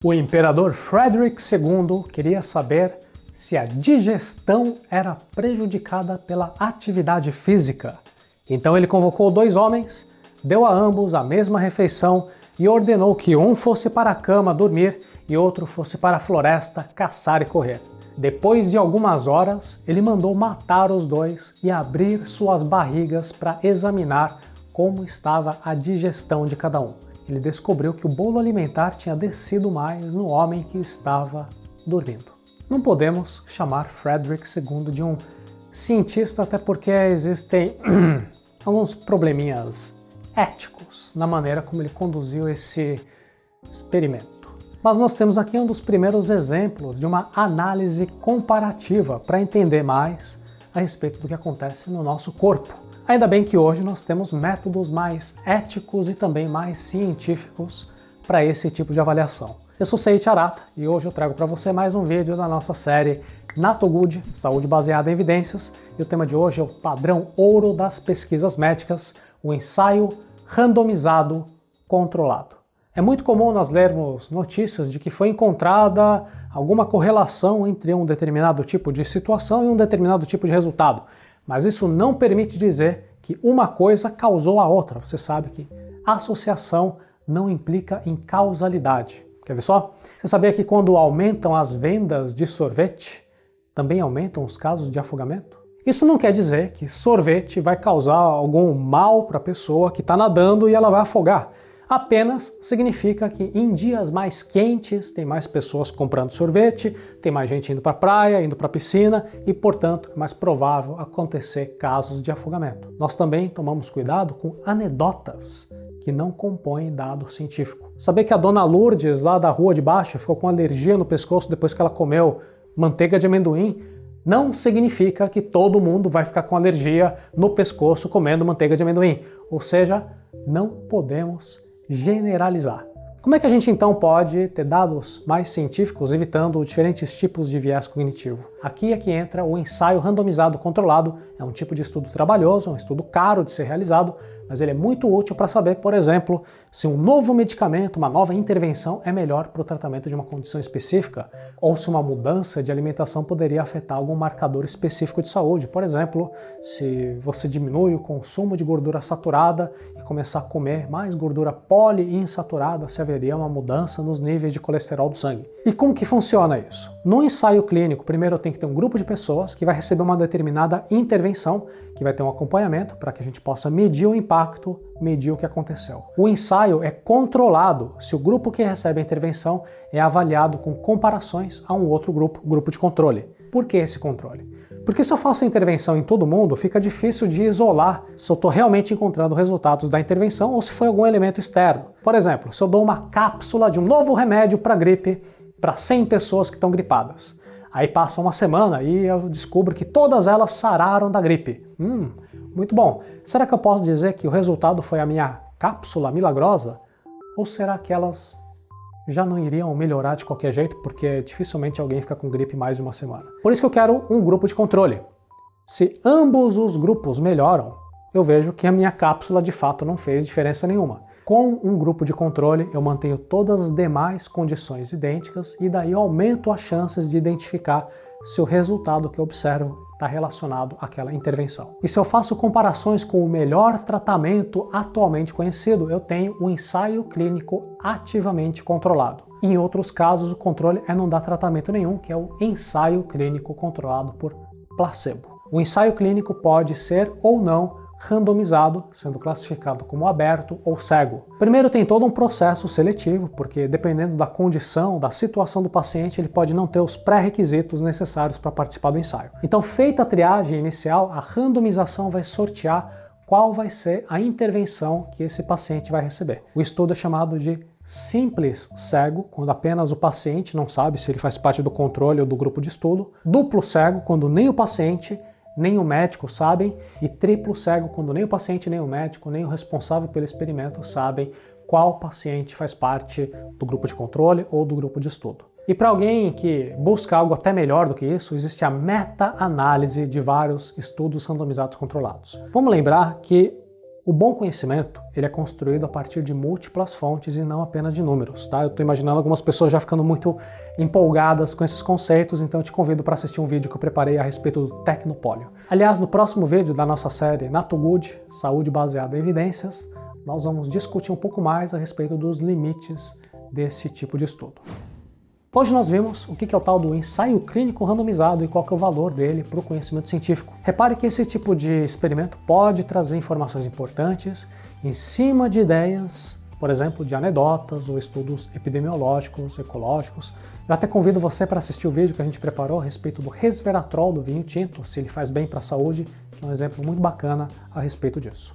O imperador Frederick II queria saber se a digestão era prejudicada pela atividade física. Então ele convocou dois homens, deu a ambos a mesma refeição e ordenou que um fosse para a cama dormir e outro fosse para a floresta caçar e correr. Depois de algumas horas, ele mandou matar os dois e abrir suas barrigas para examinar como estava a digestão de cada um. Ele descobriu que o bolo alimentar tinha descido mais no homem que estava dormindo. Não podemos chamar Frederick II de um cientista, até porque existem alguns probleminhas éticos na maneira como ele conduziu esse experimento. Mas nós temos aqui um dos primeiros exemplos de uma análise comparativa para entender mais a respeito do que acontece no nosso corpo. Ainda bem que hoje nós temos métodos mais éticos e também mais científicos para esse tipo de avaliação. Eu sou Seiichi Arata e hoje eu trago para você mais um vídeo da nossa série NatoGood, Saúde Baseada em Evidências, e o tema de hoje é o padrão ouro das pesquisas médicas, o ensaio randomizado controlado. É muito comum nós lermos notícias de que foi encontrada alguma correlação entre um determinado tipo de situação e um determinado tipo de resultado. Mas isso não permite dizer que uma coisa causou a outra. Você sabe que associação não implica em causalidade. Quer ver só? Você sabia que quando aumentam as vendas de sorvete, também aumentam os casos de afogamento? Isso não quer dizer que sorvete vai causar algum mal para a pessoa que está nadando e ela vai afogar. Apenas significa que em dias mais quentes tem mais pessoas comprando sorvete, tem mais gente indo para a praia, indo para a piscina e, portanto, é mais provável acontecer casos de afogamento. Nós também tomamos cuidado com anedotas que não compõem dado científico. Saber que a dona Lourdes, lá da rua de baixo, ficou com alergia no pescoço depois que ela comeu manteiga de amendoim, não significa que todo mundo vai ficar com alergia no pescoço comendo manteiga de amendoim. Ou seja, não podemos generalizar. Como é que a gente então pode ter dados mais científicos evitando diferentes tipos de viés cognitivo? Aqui é que entra o ensaio randomizado controlado. É um tipo de estudo trabalhoso, um estudo caro de ser realizado, mas ele é muito útil para saber, por exemplo, se um novo medicamento, uma nova intervenção é melhor para o tratamento de uma condição específica, ou se uma mudança de alimentação poderia afetar algum marcador específico de saúde. Por exemplo, se você diminui o consumo de gordura saturada e começar a comer mais gordura poliinsaturada, se haveria uma mudança nos níveis de colesterol do sangue. E como que funciona isso? No ensaio clínico, primeiro tem que ter um grupo de pessoas que vai receber uma determinada intervenção, que vai ter um acompanhamento para que a gente possa medir o impacto, medir o que aconteceu. O ensaio é controlado se o grupo que recebe a intervenção é avaliado com comparações a um outro grupo, grupo de controle. Por que esse controle? Porque se eu faço a intervenção em todo mundo, fica difícil de isolar se eu estou realmente encontrando resultados da intervenção ou se foi algum elemento externo. Por exemplo, se eu dou uma cápsula de um novo remédio para gripe para 100 pessoas que estão gripadas. Aí passa uma semana e eu descubro que todas elas sararam da gripe. Muito bom. Será que eu posso dizer que o resultado foi a minha cápsula milagrosa? Ou será que elas já não iriam melhorar de qualquer jeito, porque dificilmente alguém fica com gripe mais de uma semana? Por isso que eu quero um grupo de controle. Se ambos os grupos melhoram, eu vejo que a minha cápsula de fato não fez diferença nenhuma. Com um grupo de controle, eu mantenho todas as demais condições idênticas e daí eu aumento as chances de identificar se o resultado que eu observo está relacionado àquela intervenção. E se eu faço comparações com o melhor tratamento atualmente conhecido, eu tenho um ensaio clínico ativamente controlado. Em outros casos, o controle é não dar tratamento nenhum, que é o ensaio clínico controlado por placebo. O ensaio clínico pode ser ou não randomizado, sendo classificado como aberto ou cego. Primeiro tem todo um processo seletivo, porque dependendo da condição, da situação do paciente, ele pode não ter os pré-requisitos necessários para participar do ensaio. Então, feita a triagem inicial, a randomização vai sortear qual vai ser a intervenção que esse paciente vai receber. O estudo é chamado de simples cego, quando apenas o paciente não sabe se ele faz parte do controle ou do grupo de estudo. Duplo cego, quando nem o paciente nem o médico sabem, e triplo cego, quando nem o paciente, nem o médico, nem o responsável pelo experimento sabem qual paciente faz parte do grupo de controle ou do grupo de estudo. E para alguém que busca algo até melhor do que isso, existe a meta-análise de vários estudos randomizados controlados. Vamos lembrar que O bom conhecimento, ele é construído a partir de múltiplas fontes e não apenas de números, tá? Eu estou imaginando algumas pessoas já ficando muito empolgadas com esses conceitos, então eu te convido para assistir um vídeo que eu preparei a respeito do Tecnopólio. Aliás, no próximo vídeo da nossa série NatoGood, Saúde Baseada em Evidências, nós vamos discutir um pouco mais a respeito dos limites desse tipo de estudo. Hoje nós vimos o que é o tal do ensaio clínico randomizado e qual que é o valor dele para o conhecimento científico. Repare que esse tipo de experimento pode trazer informações importantes em cima de ideias, por exemplo, de anedotas ou estudos epidemiológicos, ecológicos. Eu até convido você para assistir o vídeo que a gente preparou a respeito do resveratrol do vinho tinto, se ele faz bem para a saúde, que é um exemplo muito bacana a respeito disso.